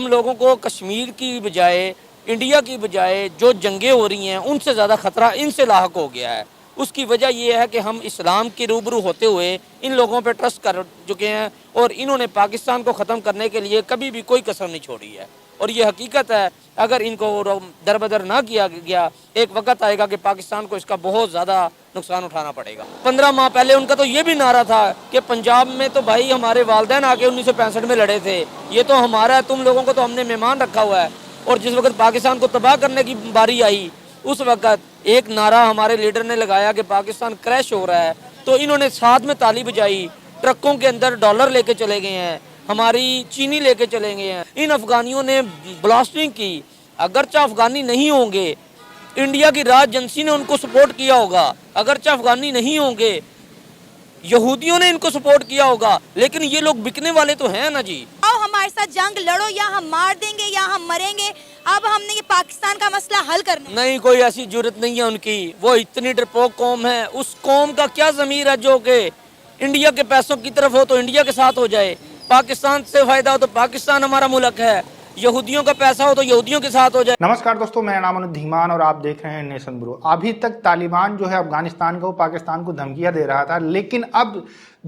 ہم لوگوں کو کشمیر کی بجائے انڈیا کی بجائے جو جنگیں ہو رہی ہیں ان سے زیادہ خطرہ ان سے لاحق ہو گیا ہے۔ اس کی وجہ یہ ہے کہ ہم اسلام کی روبرو ہوتے ہوئے ان لوگوں پہ ٹرسٹ کر چکے ہیں اور انہوں نے پاکستان کو ختم کرنے کے لیے کبھی بھی کوئی کسر نہیں چھوڑی ہے، اور یہ حقیقت ہے اگر ان کو دربدر نہ کیا گیا ایک وقت آئے گا کہ پاکستان کو اس کا بہت زیادہ نقصان اٹھانا پڑے گا۔ 15 ماہ پہلے ان کا تو یہ بھی نعرہ تھا کہ پنجاب میں تو بھائی ہمارے والدین آ کے 1965 میں لڑے تھے، یہ تو ہمارا ہے، تم لوگوں کو تو ہم نے مہمان رکھا ہوا ہے۔ اور جس وقت پاکستان کو تباہ کرنے کی باری آئی اس وقت ایک نعرہ ہمارے لیڈر نے لگایا کہ پاکستان کریش ہو رہا ہے، تو انہوں نے ساتھ میں تالی بجائی، ٹرکوں کے اندر ڈالر لے کے چلے گئے ہیں، ہماری چینی لے کے چلے گئے ہیں۔ ان افغانیوں نے بلاسٹنگ کی، اگرچہ افغانی نہیں ہوں گے، انڈیا کی راج ایجنسی نے ان کو سپورٹ کیا ہوگا، اگرچہ افغانی نہیں ہوں گے، یہودیوں نے ان کو سپورٹ کیا ہوگا، لیکن یہ لوگ بکنے والے تو ہیں نا جی۔ آؤ ہمارے ساتھ جنگ لڑو، یا ہم مار دیں گے یا ہم مریں گے، اب ہم نے یہ پاکستان کا مسئلہ حل کرنا ہے۔ نہیں، کوئی ایسی جرت نہیں ہے ان کی، وہ اتنی ڈرپوک قوم ہے، اس قوم کا کیا ضمیر ہے جو کہ انڈیا کے پیسوں کی طرف ہو تو انڈیا کے ساتھ ہو جائے، پاکستان سے فائدہ ہو تو پاکستان ہمارا ملک ہے، یہودیوں کا پیسہ ہو تو یہودیوں کے ساتھ ہو جائے۔ نمسکار دوستو، میرا نام انود دھیمان اور آپ دیکھ رہے ہیں نیشن برو۔ ابھی تک طالبان جو ہے افغانستان کو پاکستان کو دھمکیاں دے رہا تھا، لیکن اب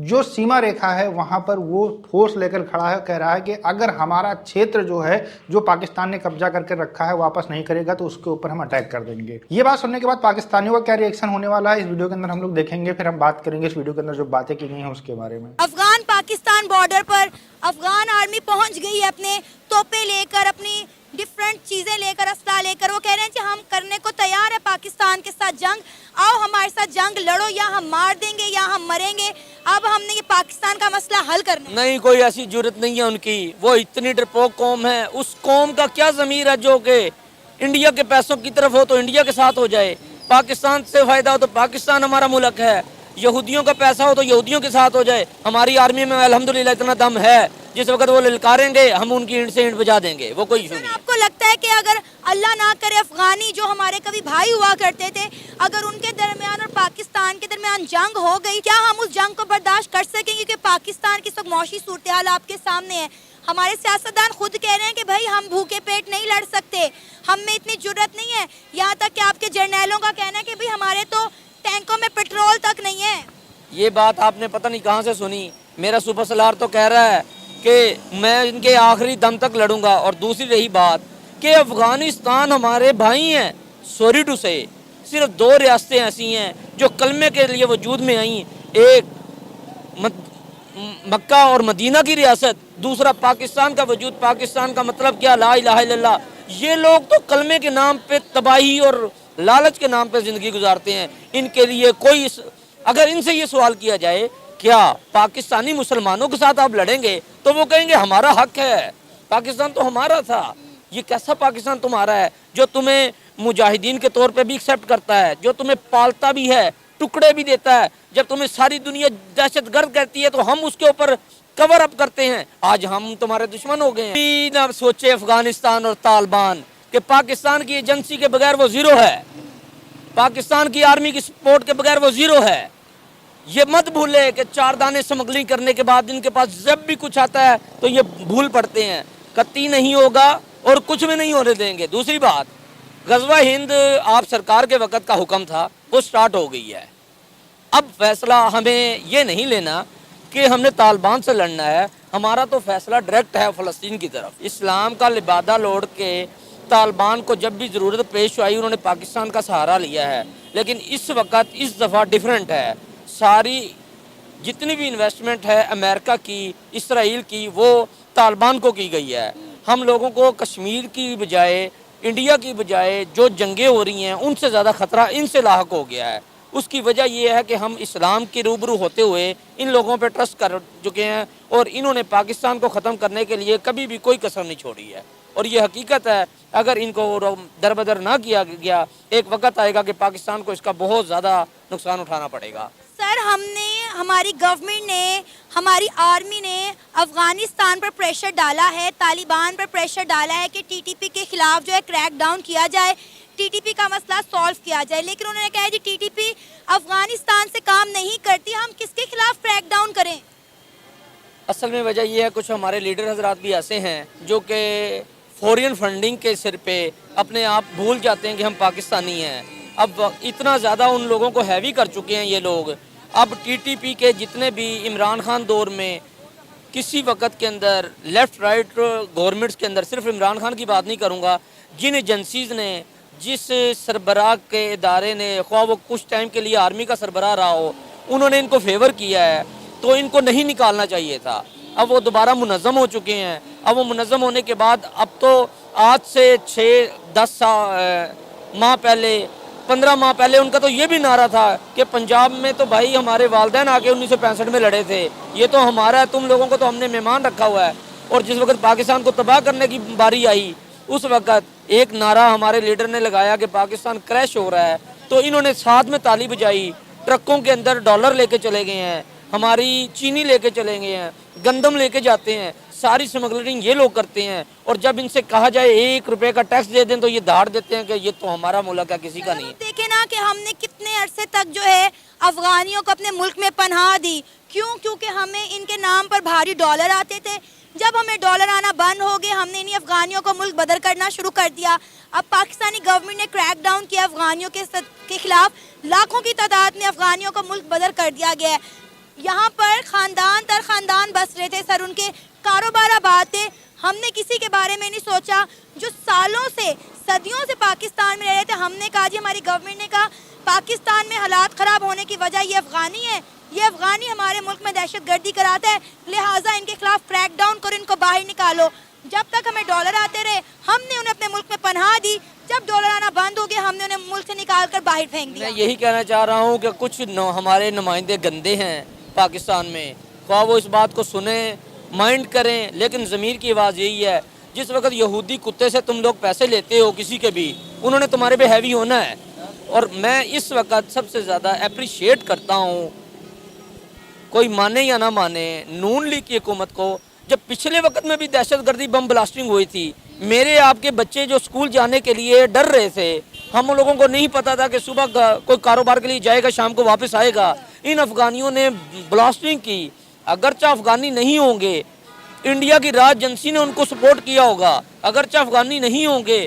جو سیما ریکھا ہے وہاں پر وہ فورس لے کر کھڑا ہے، کہہ رہا ہے کہ اگر ہمارا چھیتر جو ہے جو پاکستان نے قبضہ کر کے رکھا ہے واپس نہیں کرے گا تو اس کے اوپر ہم اٹیک کر دیں گے۔ یہ بات سننے کے بعد پاکستانیوں کا کیا ری ایکشن ہونے والا ہے اس ویڈیو کے اندر ہم لوگ دیکھیں گے، پھر ہم بات کریں گے اس ویڈیو کے اندر جو باتیں کی گئی ہیں اس کے بارے میں۔ افغان پاکستان بارڈر پر افغان آرمی پہنچ گئی ہے، اپنے توپے لے کر، اپنی ڈیفرنٹ چیزیں لے کر، اسلحہ لے کر، وہ کہہ رہے ہیں کہ ہم کرنے کو تیار ہے پاکستان کے ساتھ جنگ، آؤ ہمارے ساتھ جنگ لڑو، یا ہم مار دیں گے یا ہم مریں گے، اب ہم نے یہ پاکستان کا مسئلہ حل کرنا ہے۔ نہیں، کوئی ایسی جرت نہیں ہے ان کی، وہ اتنی ڈرپوک قوم ہے، اس قوم کا کیا ضمیر ہے جو کہ انڈیا کے پیسوں کی طرف ہو تو انڈیا کے ساتھ ہو جائے، پاکستان سے فائدہ ہو تو پاکستان ہمارا ملک ہے، یہودیوں کا پیسہ ہو تو یہودیوں کے ساتھ ہو جائے۔ ہماری آرمی میں الحمدللہ اتنا دم ہے، جس وقت وہ للکاریں گے ہم ان کی اینٹ سے اینٹ بجا دیں گے، وہ کوئی ایشو نہیں ہے۔ آپ کو لگتا ہے کہ اگر اللہ نہ کرے افغانی جو ہمارے کبھی بھائی ہوا کرتے تھے، اگر ان کے درمیان اور پاکستان کے درمیان جنگ ہو گئی، کیا ہم اس جنگ کو برداشت کر سکیں گے؟ کہ پاکستان کی سب معاشی صورتحال آپ کے سامنے ہے، ہمارے سیاستدان خود کہہ رہے ہیں کہ بھائی ہم بھوکے پیٹ نہیں لڑ سکتے، ہم میں اتنی جرت نہیں ہے، یہاں تک کہ آپ کے جرنیلوں کا کہنا ہے کہ بھائی ہمارے تو ٹینکوں میں پیٹرول تک نہیں ہے۔ یہ بات آپ نے پتہ نہیں کہاں سے سنی، میرا سپر سلار تو کہہ رہا ہے کہ میں ان کے آخری دم تک لڑوں گا۔ اور دوسری رہی بات کہ افغانستان ہمارے بھائی ہیں، سوری ٹو سے صرف 2 ریاستیں ایسی ہیں جو کلمے کے لیے وجود میں آئیں، ایک مکہ اور مدینہ کی ریاست، دوسرا پاکستان کا وجود۔ پاکستان کا مطلب کیا؟ لا الہ الا اللہ۔ یہ لوگ تو کلمے کے نام پہ تباہی اور لالچ کے نام پہ زندگی گزارتے ہیں۔ ان کے لیے کوئی، اگر ان سے یہ سوال کیا جائے کیا پاکستانی مسلمانوں کے ساتھ آپ لڑیں گے تو وہ کہیں گے ہمارا حق ہے، پاکستان تو ہمارا تھا۔ یہ کیسا پاکستان تمہارا ہے جو تمہیں مجاہدین کے طور پہ بھی ایکسیپٹ کرتا ہے، جو تمہیں پالتا بھی ہے، ٹکڑے بھی دیتا ہے؟ جب تمہیں ساری دنیا دہشت گرد کہتی ہے تو ہم اس کے اوپر کور اپ کرتے ہیں۔ آج ہم تمہارے دشمن ہو گئے ہیں۔ نہ سوچے افغانستان اور طالبان کہ پاکستان کی ایجنسی کے بغیر وہ زیرو ہے، پاکستان کی آرمی کی سپورٹ کے بغیر وہ زیرو ہے۔ یہ مت بھولے کہ 4 دانے سمگلنگ کرنے کے بعد ان کے پاس جب بھی کچھ آتا ہے تو یہ بھول پڑتے ہیں۔ قطعی نہیں ہوگا اور کچھ بھی نہیں ہونے دیں گے۔ دوسری بات، غزوہ ہند آپ سرکار کے وقت کا حکم تھا، وہ سٹارٹ ہو گئی ہے۔ اب فیصلہ ہمیں یہ نہیں لینا کہ ہم نے طالبان سے لڑنا ہے، ہمارا تو فیصلہ ڈائریکٹ ہے فلسطین کی طرف۔ اسلام کا لبادہ لوڑ کے طالبان کو جب بھی ضرورت پیش آئی انہوں نے پاکستان کا سہارا لیا ہے، لیکن اس وقت اس دفعہ ڈیفرنٹ ہے۔ ساری جتنی بھی انویسٹمنٹ ہے امریکہ کی، اسرائیل کی، وہ طالبان کو کی گئی ہے۔ ہم لوگوں کو کشمیر کی بجائے انڈیا کی بجائے جو جنگیں ہو رہی ہیں ان سے زیادہ خطرہ ان سے لاحق ہو گیا ہے۔ اس کی وجہ یہ ہے کہ ہم اسلام کی روبرو ہوتے ہوئے ان لوگوں پہ ٹرسٹ کر چکے ہیں اور انہوں نے پاکستان کو ختم کرنے کے لیے کبھی بھی کوئی کسر نہیں چھوڑی ہے، اور یہ حقیقت ہے اگر ان کو دربدر نہ کیا گیا ایک وقت آئے گا کہ پاکستان کو اس کا بہت زیادہ نقصان اٹھانا پڑے گا۔ سر، ہماری گورنمنٹ نے، ہماری آرمی نے افغانستان پر پریشر ڈالا ہے، طالبان پر پریشر ڈالا ہے کہ ٹی ٹی پی کے خلاف جو ہے کریک ڈاؤن کیا جائے، ٹی ٹی پی کا مسئلہ سالو کیا جائے، لیکن انہوں نے کہا جی ٹی ٹی پی افغانستان سے کام نہیں کرتی، ہم کس کے خلاف کریک ڈاؤن کریں؟ اصل میں وجہ یہ ہے کچھ ہمارے لیڈر حضرات بھی ایسے ہیں جو کہ فورین فنڈنگ کے سر پہ اپنے آپ بھول جاتے ہیں کہ ہم پاکستانی ہیں. اب اتنا زیادہ ان لوگوں کو ہیوی کر چکے ہیں یہ لوگ. اب ٹی ٹی پی کے جتنے بھی عمران خان دور میں کسی وقت کے اندر لیفٹ رائٹ گورنمنٹس کے اندر، صرف عمران خان کی بات نہیں کروں گا، جن ایجنسیز نے، جس سربراہ کے ادارے نے، خواہ وہ کچھ ٹائم کے لیے آرمی کا سربراہ رہا ہو، انہوں نے ان کو فیور کیا ہے تو ان کو نہیں نکالنا چاہیے تھا. اب وہ دوبارہ منظم ہو چکے ہیں. اب وہ منظم ہونے کے بعد اب تو آج سے 6-10 ماہ پہلے، 15 ماہ پہلے ان کا تو یہ بھی نعرہ تھا کہ پنجاب میں تو بھائی ہمارے والدین آ کے 1965 میں لڑے تھے، یہ تو ہمارا ہے، تم لوگوں کو تو ہم نے مہمان رکھا ہوا ہے. اور جس وقت پاکستان کو تباہ کرنے کی باری آئی اس وقت ایک نعرہ ہمارے لیڈر نے لگایا کہ پاکستان کریش ہو رہا ہے، تو انہوں نے ساتھ میں تالی بجائی. ٹرکوں کے اندر ڈالر لے کے چلے گئے ہیں، ہماری چینی لے کے چلے گئے ہیں، گندم لے کے جاتے ہیں، ساری سمگلرنگ یہ لوگ کرتے ہیں. اور جب ان سے کہا جائے 1 روپے کا ٹیکس دے دیں تو یہ دھاڑ دیتے ہیں کہ یہ تو ہمارا ملک ہے، کسی کا نہیں. دیکھیں نا کہ ہم نے کتنے عرصے تک جو ہے افغانیوں کو اپنے ملک میں پناہ دی. کیونکہ ہمیں ان کے نام پر بھاری ڈالر آتے تھے. جب ہمیں ڈالر آنا بند ہو گئے ہم نے انہیں افغانیوں کو ملک بدر کرنا شروع کر دیا. اب پاکستانی گورنمنٹ نے کریک ڈاؤن کیا افغانیوں کے خلاف، لاکھوں کی تعداد میں افغانیوں کو ملک بدر کر دیا گیا ہے. یہاں پر خاندان تر خاندان بس رہے تھے سر، ان کے کاروبار آباد تھے. ہم نے کسی کے بارے میں نہیں سوچا. جو سالوں سے، صدیوں سے پاکستان میں رہ رہے تھے، ہم نے کہا جی، ہماری گورنمنٹ نے کہا پاکستان میں حالات خراب ہونے کی وجہ یہ افغانی ہے، یہ افغانی ہمارے ملک میں دہشت گردی کراتا ہے، لہٰذا ان کے خلاف کریک ڈاؤن کرو، ان کو باہر نکالو. جب تک ہمیں ڈالر آتے رہے ہم نے انہیں اپنے ملک میں پناہ دی. جب ڈالر آنا بند ہو گیا ہم نے انہیں ملک سے نکال کر باہر پھینک دیا. میں یہی کہنا چاہ رہا ہوں کہ کچھ ہمارے نمائندے گندے ہیں پاکستان میں، خواہ وہ اس بات کو سنیں، مائنڈ کریں، لیکن ضمیر کی آواز یہی ہے. جس وقت یہودی کتے سے تم لوگ پیسے لیتے ہو کسی کے بھی، انہوں نے تمہارے پہ ہیوی ہونا ہے. اور میں اس وقت سب سے زیادہ اپریشیٹ کرتا ہوں، کوئی مانے یا نہ مانے، نون لیگ کی حکومت کو. جب پچھلے وقت میں بھی دہشت گردی بم بلاسٹنگ ہوئی تھی، میرے آپ کے بچے جو اسکول جانے کے لیے ڈر رہے تھے، ہم لوگوں کو نہیں پتا تھا کہ صبح کوئی کاروبار کے لیے جائے گا شام کو واپس آئے گا. ان افغانیوں نے بلاسٹنگ کی. اگرچہ افغانی نہیں ہوں گے، انڈیا کی راج ایجنسی نے ان کو سپورٹ کیا ہوگا، اگرچہ افغانی نہیں ہوں گے،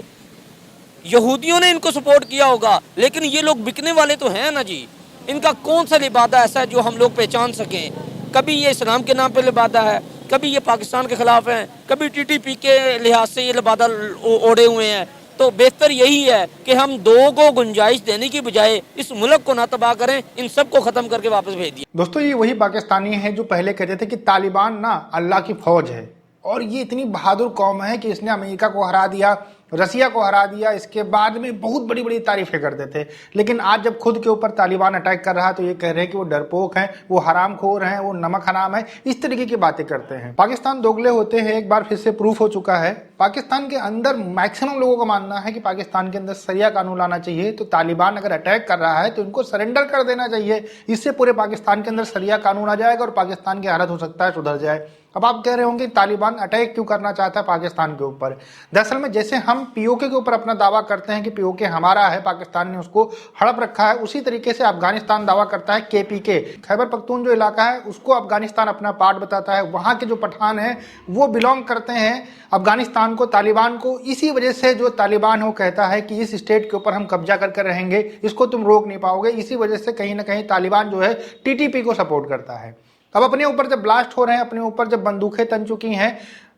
یہودیوں نے ان کو سپورٹ کیا ہوگا، لیکن یہ لوگ بکنے والے تو ہیں نا جی. ان کا کون سا لبادہ ایسا ہے جو ہم لوگ پہچان سکیں؟ کبھی یہ اسلام کے نام پہ لبادہ ہے، کبھی یہ پاکستان کے خلاف ہیں، کبھی ٹی ٹی پی کے لحاظ سے یہ لبادہ اوڑے ہوئے ہیں. تو بہتر یہی ہے کہ ہم دو کو گنجائش دینے کی بجائے اس ملک کو نہ تباہ کریں، ان سب کو ختم کر کے واپس بھیج دیں. دوستو یہ وہی پاکستانی ہیں جو پہلے کہتے تھے کہ طالبان نا اللہ کی فوج ہے، اور یہ اتنی بہادر قوم ہے کہ اس نے امریکہ کو ہرا دیا، رسیا کو ہرا دیا، اس کے بعد میں بہت بڑی بڑی تعریفیں کرتے تھے. لیکن آج جب خود کے اوپر طالبان اٹیک کر رہا ہے تو یہ کہہ رہے ہیں کہ وہ ڈرپوک ہیں، وہ حرام خور ہیں، وہ نمک حرام ہیں، اس طریقے کی باتیں کرتے ہیں. پاکستان دوگلے ہوتے ہیں، ایک بار پھر سے پروف ہو چکا ہے. پاکستان کے اندر میکسیمم لوگوں کا ماننا ہے کہ پاکستان کے اندر شریعہ قانون لانا چاہیے. تو طالبان اگر اٹیک کر رہا ہے تو ان کو سرنڈر کر دینا چاہیے. اس سے پورے پاکستان کے اندر شریعہ قانون آ جائے گا اور پاکستان کی حالت ہو سکتا ہے سدھر جائے. اب آپ کہہ رہے ہوں گے طالبان اٹیک کیوں کرنا چاہتا ہے پاکستان کے اوپر؟ دراصل میں جیسے ہم پی او کے اوپر اپنا دعویٰ کرتے ہیں کہ پی او کے ہمارا ہے، پاکستان نے اس کو ہڑپ رکھا ہے، اسی طریقے سے افغانستان دعویٰ کرتا ہے کے پی کے، خیبر پختون جو علاقہ ہے اس کو افغانستان اپنا پارٹ بتاتا ہے. وہاں کے جو پٹھان ہیں وہ بلونگ کرتے ہیں افغانستان کو، طالبان کو. اسی وجہ سے جو طالبان ہے وہ کہتا ہے کہ اس اسٹیٹ کے اوپر ہم قبضہ کر کے رہیں گے، اس کو تم روک نہیں پاؤ گے. اسی وجہ سے کہیں نہ کہیں طالبان جو ہے ٹی ٹی پی کو سپورٹ کرتا ہے. اب اپنے اوپر جب بلاسٹ ہو رہے ہیں، اپنے اوپر جب بندوقیں تن چکی ہیں،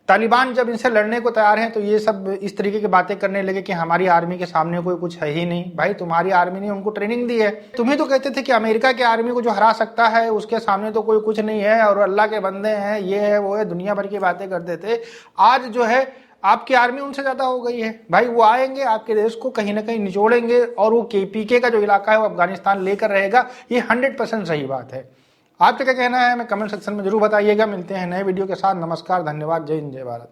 طالبان جب ان سے لڑنے کو تیار ہیں تو یہ سب اس طریقے کی باتیں کرنے لگے کہ ہماری آرمی کے سامنے کوئی کچھ ہے ہی نہیں. بھائی تمہاری آرمی نے ان کو ٹریننگ دی ہے. تمہیں تو کہتے تھے کہ امریکہ کی آرمی کو جو ہرا سکتا ہے اس کے سامنے تو کوئی کچھ نہیں ہے اور اللہ کے بندے ہیں، یہ ہے وہ ہے، دنیا بھر کی باتیں کرتے تھے. آج جو ہے آپ کی آرمی ان سے زیادہ ہو گئی ہے. بھائی وہ آئیں گے آپ کے دیش کو کہیں نہ کہیں نچوڑیں گے اور وہ کے پی کے کا جو علاقہ ہے وہ افغانستان لے کر رہے گا. یہ 100% صحیح بات ہے. آپ کا کیا کہنا ہے ہمیں کمنٹ سیکشن میں ضرور بتائیے گا. ملتے ہیں نئے ویڈیو کے ساتھ. نمسکار، دھنیہ واد، جے ہند، جے بھارت.